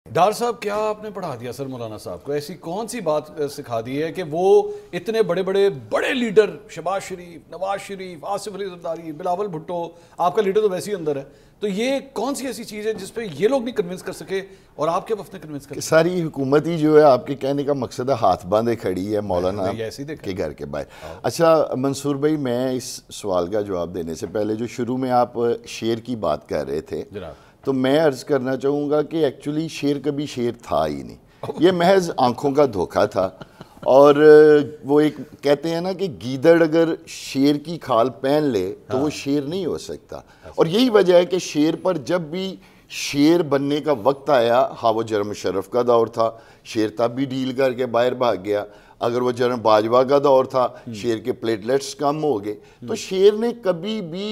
ڈار صاحب کیا آپ نے پڑھا دیا سر مولانا صاحب کو؟ ایسی کون سی بات سکھا دی ہے کہ وہ اتنے بڑے بڑے لیڈر، شہباز شریف، نواز شریف، آصف علی زرداری، بلاول بھٹو، آپ کا لیڈر تو ویسے ہی اندر ہے، تو یہ کون سی ایسی چیز ہے جس پہ یہ لوگ نہیں کنونس کر سکے اور آپ کے وفد نے کنونس کر سکے؟ ساری حکومت ہی جو ہے آپ کے کہنے کا مقصد ہے ہاتھ باندھے کھڑی ہے مولانا کے گھر کے باہر۔ اچھا منصور بھائی، میں اس سوال کا جواب دینے سے پہلے جو شروع میں آپ شیر کی بات کر رہے تھے تو میں عرض کرنا چاہوں گا کہ ایکچولی شیر کبھی شیر تھا ہی نہیں، یہ محض آنکھوں کا دھوکہ تھا۔ اور وہ ایک کہتے ہیں نا کہ گیدڑ اگر شیر کی کھال پہن لے تو وہ شیر نہیں ہو سکتا، اور یہی وجہ ہے کہ شیر پر جب بھی شیر بننے کا وقت آیا، ہاں وہ جنرل مشرف کا دور تھا، شیر تب بھی ڈیل کر کے باہر بھاگ گیا، اگر وہ جنرل باجوہ کا دور تھا، شیر کے پلیٹلیٹس کم ہو گئے، تو شیر نے کبھی بھی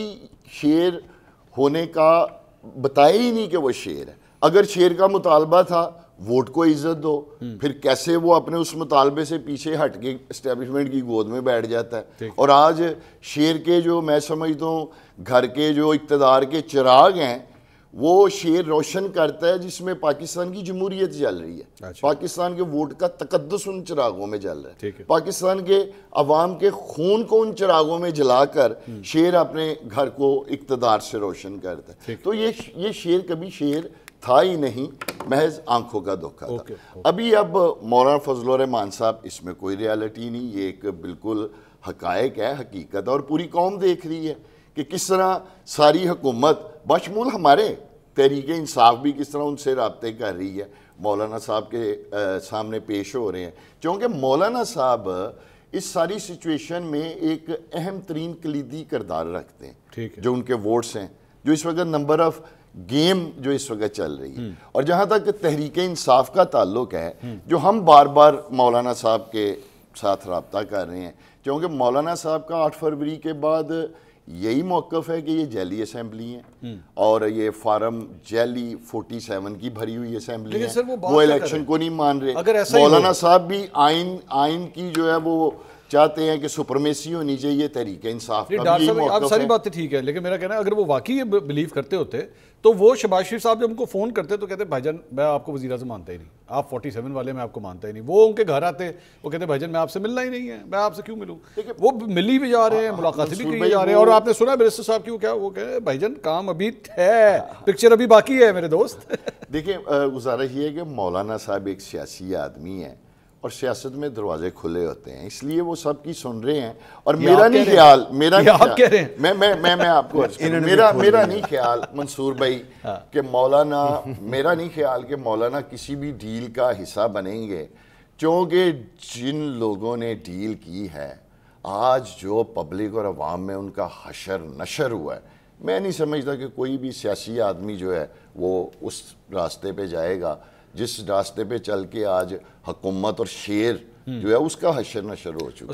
شیر ہونے کا بتایا ہی نہیں کہ وہ شیر ہے۔ اگر شیر کا مطالبہ تھا ووٹ کو عزت دو، پھر کیسے وہ اپنے اس مطالبے سے پیچھے ہٹ کے اسٹیبلشمنٹ کی گود میں بیٹھ جاتا ہے۔ اور آج شیر کے جو میں سمجھتا ہوں گھر کے جو اقتدار کے چراغ ہیں وہ شیر روشن کرتا ہے جس میں پاکستان کی جمہوریت جل رہی ہے، پاکستان کے ووٹ کا تقدس ان چراغوں میں جل رہا ہے، پاکستان کے عوام کے خون کو ان چراغوں میں جلا کر شیر اپنے گھر کو اقتدار سے روشن کرتا ہے۔ تو یہ شیر کبھی شیر تھا ہی نہیں، محض آنکھوں کا دھوکہ تھا۔ اب مولانا فضل الرحمان صاحب، اس میں کوئی ریالٹی نہیں، یہ ایک بالکل حقائق ہے، حقیقت، اور پوری قوم دیکھ رہی ہے کہ کس طرح ساری حکومت بشمول ہمارے تحریک انصاف بھی کس طرح ان سے رابطے کر رہی ہے، مولانا صاحب کے سامنے پیش ہو رہے ہیں، کیونکہ مولانا صاحب اس ساری سچویشن میں ایک اہم ترین کلیدی کردار رکھتے ہیں، جو ان کے ووٹس ہیں، جو اس وقت نمبر آف گیم جو اس وقت چل رہی ہے۔ اور جہاں تک تحریک انصاف کا تعلق ہے، جو ہم بار بار مولانا صاحب کے ساتھ رابطہ کر رہے ہیں، کیونکہ مولانا صاحب کا 8 فروری کے بعد یہی موقف ہے کہ یہ جیلی اسمبلی ہیں اور یہ فارم جیلی 47 کی بھری ہوئی اسمبلی ہے، وہ الیکشن کو نہیں مان رہے۔ مولانا صاحب بھی آئین کی جو ہے وہ چاہتے ہیں کہ سپرمیسی ہونی چاہیے، تحریک انصاف کا بھی یہی موقف ہے۔ آپ ساری باتیں ٹھیک ہے، لیکن میرا کہنا ہے اگر وہ واقعی یہ بلیو کرتے ہوتے تو وہ شہباز شریف صاحب جب ان کو فون کرتے تو کہتے بھائی جان میں آپ کو وزیر اعظم مانتا ہی نہیں، آپ 47 والے میں آپ کو مانتا ہی نہیں۔ وہ ان کے گھر آتے، وہ کہتے بھائی جان میں آپ سے ملنا ہی نہیں ہے، میں آپ سے کیوں ملوں؟ وہ ملی بھی جا رہے ہیں، ملاقاتیں بھی کی جا رہے ہیں، اور آپ نے سنا برسٹر صاحب کی وہ کیا، وہ کہتے بھائی جان کام ابھی ہے، پکچر ابھی باقی ہے میرے دوست۔ دیکھیں گزارش یہ ہے کہ مولانا صاحب ایک سیاسی آدمی ہیں اور سیاست میں دروازے کھلے ہوتے ہیں، اس لیے وہ سب کی سن رہے ہیں، اور میرا نہیں خیال میرا نہیں خیال منصور بھائی کہ میرا نہیں خیال کہ مولانا کسی بھی ڈیل کا حصہ بنیں گے، کیونکہ جن لوگوں نے ڈیل کی ہے آج جو پبلک اور عوام میں ان کا حشر نشر ہوا ہے، میں نہیں سمجھتا کہ کوئی بھی سیاسی آدمی جو ہے وہ اس راستے پہ جائے گا جس راستے پہ چل کے آج حکومت اور شیر جو ہے اس کا حشر نشر ہو چکا ہے۔